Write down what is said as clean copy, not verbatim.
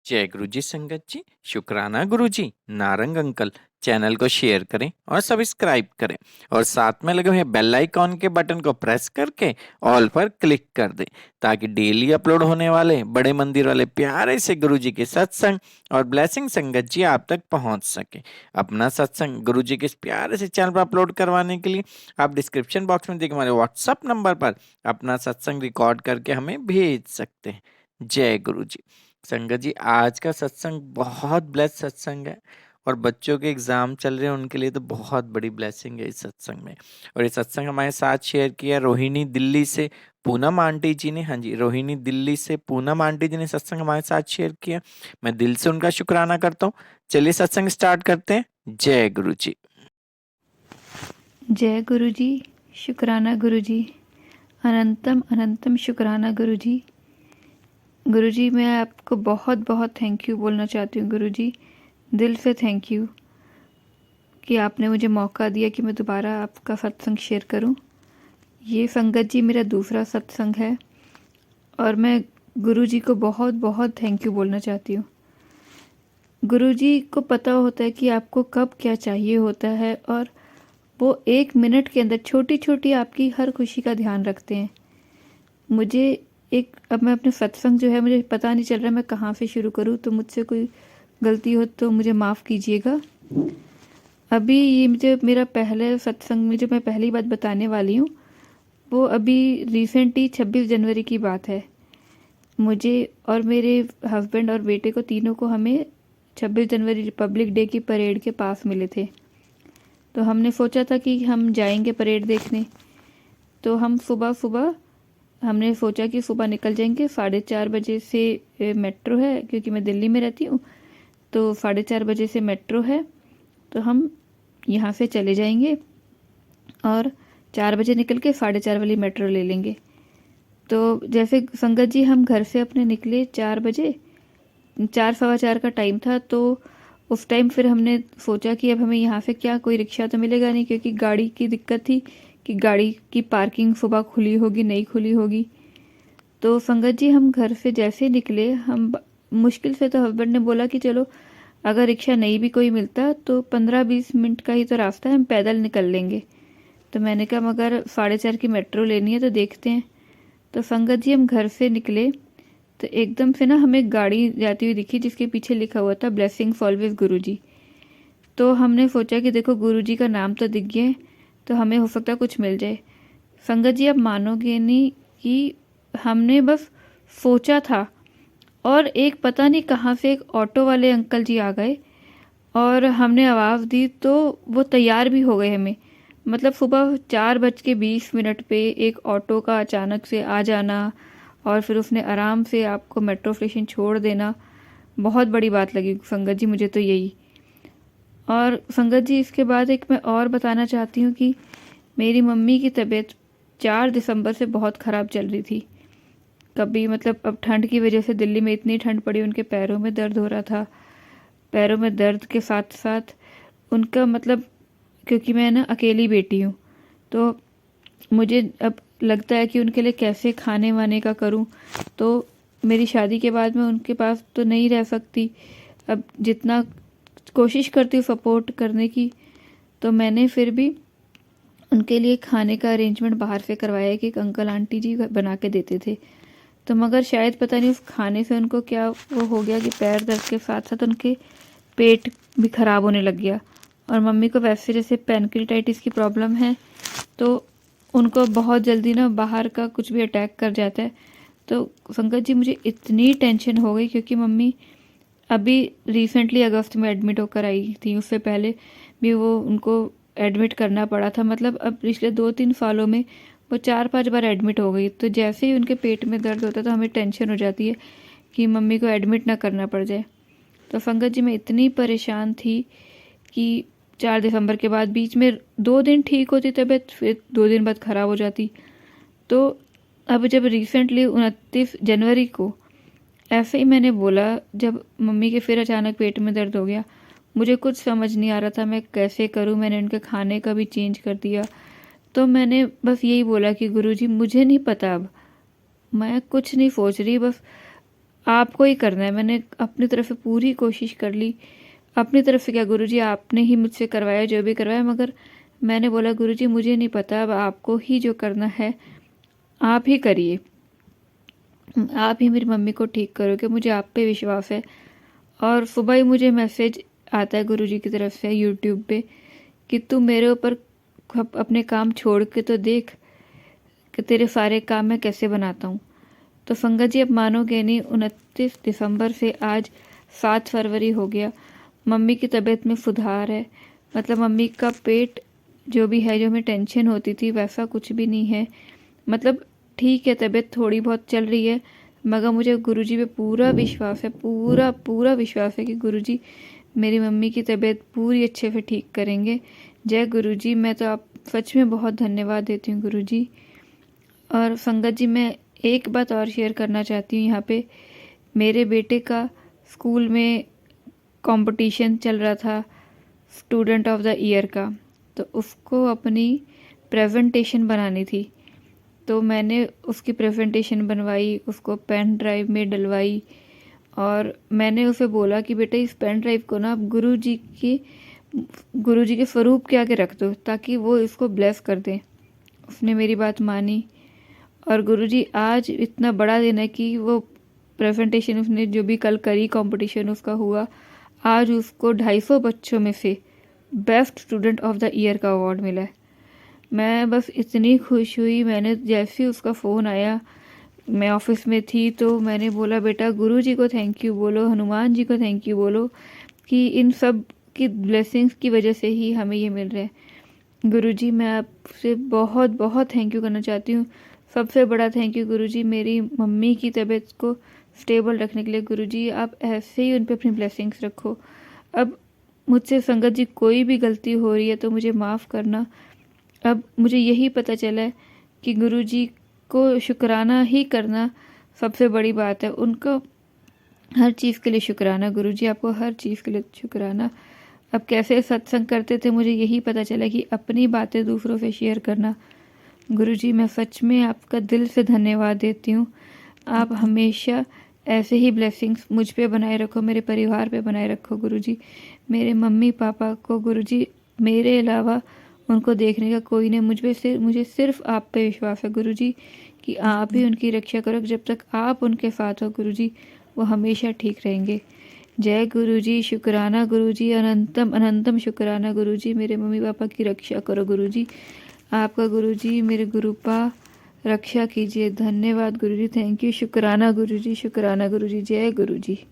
जय गुरु जी संगत जी, शुक्राना गुरु जी, नारंग अंकल। चैनल को शेयर करें और सब्सक्राइब करें और साथ में लगे हुए बेल आइकॉन के बटन को प्रेस करके ऑल पर क्लिक कर दें ताकि डेली अपलोड होने वाले बड़े मंदिर वाले प्यारे से गुरु जी के सत्संग और ब्लेसिंग संगत जी आप तक पहुंच सके। अपना सत्संग गुरु जी के इस प्यारे से चैनल पर अपलोड करवाने के लिए आप डिस्क्रिप्शन बॉक्स में दिखे हमारे व्हाट्सएप नंबर पर अपना सत्संग रिकॉर्ड करके हमें भेज सकते हैं। जय गुरु जी। संगत जी, आज का सत्संग बहुत ब्लेस सत्संग है और बच्चों के एग्जाम चल रहे हैं उनके लिए तो बहुत बड़ी ब्लेसिंग है इस सत्संग में। और ये सत्संग हमारे साथ शेयर किया रोहिणी दिल्ली से पूनम आंटी जी ने। हाँ जी, रोहिणी दिल्ली से पूनम आंटी जी ने सत्संग हमारे साथ शेयर किया। मैं दिल से उनका शुक्राना करता हूँ। चलिए सत्संग स्टार्ट करते हैं। जय गुरु जी। जय गुरु जी, शुक्राना गुरु जी, अनंतम अनंतम शुक्राना गुरु जी। गुरु जी, मैं आपको बहुत बहुत थैंक यू बोलना चाहती हूँ गुरु जी, दिल से थैंक यू कि आपने मुझे मौका दिया कि मैं दोबारा आपका सत्संग शेयर करूँ। ये संगत जी मेरा दूसरा सत्संग है और मैं गुरु जी को बहुत बहुत थैंक यू बोलना चाहती हूँ। गुरु जी को पता होता है कि आपको कब क्या चाहिए होता है और वो 1 मिनट के अंदर छोटी छोटी आपकी हर खुशी का ध्यान रखते हैं। मुझे अब मैं अपने सत्संग जो है मुझे पता नहीं चल रहा मैं कहाँ से शुरू करूँ, तो मुझसे कोई गलती हो तो मुझे माफ़ कीजिएगा। अभी ये मुझे मेरा पहले सत्संग में जो मैं पहली बात बताने वाली हूँ वो अभी रिसेंटली 26 जनवरी की बात है। मुझे और मेरे हस्बैंड और बेटे को तीनों को हमें 26 जनवरी रिपब्लिक डे की परेड के पास मिले थे। तो हमने सोचा था कि हम जाएंगे परेड देखने। तो हम सुबह हमने सोचा कि सुबह निकल जाएंगे। 4:30 बजे से मेट्रो है, क्योंकि मैं दिल्ली में रहती हूँ, तो 4:30 बजे से मेट्रो है। तो हम यहाँ से चले जाएंगे और 4 बजे निकल के 4:30 वाली मेट्रो ले लेंगे। तो जैसे संगत जी हम घर से अपने निकले 4 बजे, 4 सवा 4 का टाइम था। तो उस टाइम फिर हमने सोचा कि अब हमें यहाँ से क्या कोई रिक्शा तो मिलेगा नहीं, क्योंकि गाड़ी की दिक्कत थी कि गाड़ी की पार्किंग सुबह खुली होगी नहीं खुली होगी। तो संगत जी हम घर से जैसे निकले, हम मुश्किल से तो हस्बैंड ने बोला कि चलो अगर रिक्शा नहीं भी कोई मिलता तो 15-20 मिनट का ही तो रास्ता है, हम पैदल निकल लेंगे। तो मैंने कहा मगर 4:30 की मेट्रो लेनी है तो देखते हैं। तो संगत जी हम घर से निकले तो एकदम से ना हमें गाड़ी जाती हुई दिखी जिसके पीछे लिखा हुआ था ब्लेसिंग्स ऑलवेज गुरु जी। तो हमने सोचा कि देखो गुरु जी का नाम तो दिख गया है तो हमें हो सकता है कुछ मिल जाए। संगत जी आप मानोगे नहीं कि हमने बस सोचा था और एक पता नहीं कहाँ से एक ऑटो वाले अंकल जी आ गए और हमने आवाज़ दी तो वो तैयार भी हो गए हमें। मतलब सुबह 4:20 पे एक ऑटो का अचानक से आ जाना और फिर उसने आराम से आपको मेट्रो स्टेशन छोड़ देना, बहुत बड़ी बात लगी संगत जी मुझे तो यही। और संगत जी इसके बाद एक मैं और बताना चाहती हूँ कि मेरी मम्मी की तबीयत 4 दिसंबर से बहुत ख़राब चल रही थी। कभी मतलब अब ठंड की वजह से दिल्ली में इतनी ठंड पड़ी, उनके पैरों में दर्द हो रहा था। पैरों में दर्द के साथ साथ उनका मतलब, क्योंकि मैं ना अकेली बेटी हूँ तो मुझे अब लगता है कि उनके लिए कैसे खाने वाने का करूँ। तो मेरी शादी के बाद मैं उनके पास तो नहीं रह सकती। अब जितना कोशिश करती हूँ सपोर्ट करने की, तो मैंने फिर भी उनके लिए खाने का अरेंजमेंट बाहर से करवाया कि एक अंकल आंटी जी बना के देते थे। तो मगर शायद पता नहीं उस खाने से उनको क्या वो हो गया कि पैर दर्द के साथ साथ उनके पेट भी ख़राब होने लग गया। और मम्मी को वैसे जैसे पैनक्रेटाइटिस की प्रॉब्लम है तो उनको बहुत जल्दी ना बाहर का कुछ भी अटैक कर जाता है। तो संगत जी मुझे इतनी टेंशन हो गई, क्योंकि मम्मी अभी रिसेंटली अगस्त में एडमिट होकर आई थी, उससे पहले भी वो उनको एडमिट करना पड़ा था। मतलब अब पिछले 2-3 सालों में वो 4-5 बार एडमिट हो गई। तो जैसे ही उनके पेट में दर्द होता है तो हमें टेंशन हो जाती है कि मम्मी को एडमिट ना करना पड़ जाए। तो संगत जी मैं इतनी परेशान थी कि 4 दिसंबर के बाद बीच में 2 दिन ठीक होती तबीयत, फिर 2 दिन बाद ख़राब हो जाती। तो अब जब रिसेंटली 29 जनवरी को ऐसे ही मैंने बोला, जब मम्मी के फिर अचानक पेट में दर्द हो गया, मुझे कुछ समझ नहीं आ रहा था मैं कैसे करूं। मैंने उनके खाने का भी चेंज कर दिया। तो मैंने बस यही बोला कि गुरुजी मुझे नहीं पता, अब मैं कुछ नहीं सोच रही, बस आपको ही करना है। मैंने अपनी तरफ से पूरी कोशिश कर ली। अपनी तरफ से क्या गुरुजी, आपने ही मुझसे करवाया जो भी करवाया, मगर मैंने बोला गुरुजी मुझे नहीं पता, अब आपको ही जो करना है आप ही करिए, आप ही मेरी मम्मी को ठीक करोगे, मुझे आप पे विश्वास है। और सुबह ही मुझे मैसेज आता है गुरुजी की तरफ से यूट्यूब पे कि तू मेरे ऊपर अपने काम छोड़ के तो देख कि तेरे सारे काम मैं कैसे बनाता हूँ। तो संगत जी, अब मानोगे नहीं, 29 दिसंबर से आज 7 फरवरी हो गया। मम्मी की तबीयत में सुधार है। मतलब मम्मी का पेट जो भी है, जो हमें टेंशन होती थी, वैसा कुछ भी नहीं है। मतलब ठीक है, तबीयत थोड़ी बहुत चल रही है, मगर मुझे गुरुजी पे पूरा विश्वास है, पूरा पूरा विश्वास है कि गुरुजी मेरी मम्मी की तबीयत पूरी अच्छे से ठीक करेंगे। जय गुरुजी। मैं तो आप सच में बहुत धन्यवाद देती हूँ गुरुजी। और संगत जी, मैं एक बात और शेयर करना चाहती हूँ यहाँ पे। मेरे बेटे का स्कूल में कंपटीशन चल रहा था स्टूडेंट ऑफ द ईयर का, तो उसको अपनी प्रेजेंटेशन बनानी थी। तो मैंने उसकी प्रेजेंटेशन बनवाई, उसको पेन ड्राइव में डलवाई, और मैंने उसे बोला कि बेटा इस पेन ड्राइव को ना आप गुरुजी के स्वरूप के आगे रख दो ताकि वो इसको ब्लेस कर दें। उसने मेरी बात मानी। और गुरुजी आज इतना बड़ा दिन है कि वो प्रेजेंटेशन उसने जो भी कल करी, कंपटीशन उसका हुआ, आज उसको 250 बच्चों में से best student of the year का अवार्ड मिला है। मैं बस इतनी खुश हुई। मैंने जैसे ही उसका फ़ोन आया, मैं ऑफिस में थी, तो मैंने बोला बेटा गुरुजी को थैंक यू बोलो, हनुमान जी को थैंक यू बोलो कि इन सब की ब्लेसिंग्स की वजह से ही हमें ये मिल रहा है। गुरुजी, मैं आपसे बहुत बहुत थैंक यू करना चाहती हूँ। सबसे बड़ा थैंक यू गुरुजी, मेरी मम्मी की तबीयत को स्टेबल रखने के लिए। गुरुजी, आप ऐसे ही उन पे अपनी ब्लेसिंग्स रखो। अब मुझसे संगत जी कोई भी गलती हो रही है तो मुझे माफ़ करना। अब मुझे यही पता चला है कि गुरुजी को शुक्राना ही करना सबसे बड़ी बात है। उनको हर चीज़ के लिए शुक्राना। गुरुजी, आपको हर चीज़ के लिए शुक्राना। अब कैसे सत्संग करते थे, मुझे यही पता चला कि अपनी बातें दूसरों से शेयर करना। गुरुजी, मैं सच में आपका दिल से धन्यवाद देती हूँ। आप हमेशा ऐसे ही ब्लेसिंग्स मुझ पे बनाए रखो, मेरे परिवार पे बनाए रखो गुरुजी। मेरे मम्मी पापा को गुरुजी, मेरे अलावा उनको देखने का कोई नहीं। मुझे सिर्फ आप पे विश्वास है गुरुजी कि आप ही उनकी रक्षा करो। जब तक आप उनके साथ हो गुरुजी, वो हमेशा ठीक रहेंगे। जय गुरुजी। शुक्राना गुरुजी, अनंतम अनंतम शुक्राना गुरुजी। मेरे मम्मी पापा की रक्षा करो गुरुजी। आपका गुरुजी मेरे गुरुपा रक्षा कीजिए। धन्यवाद गुरुजी, थैंक यू। शुक्राना गुरुजी, शुक्राना गुरुजी। जय गुरुजी।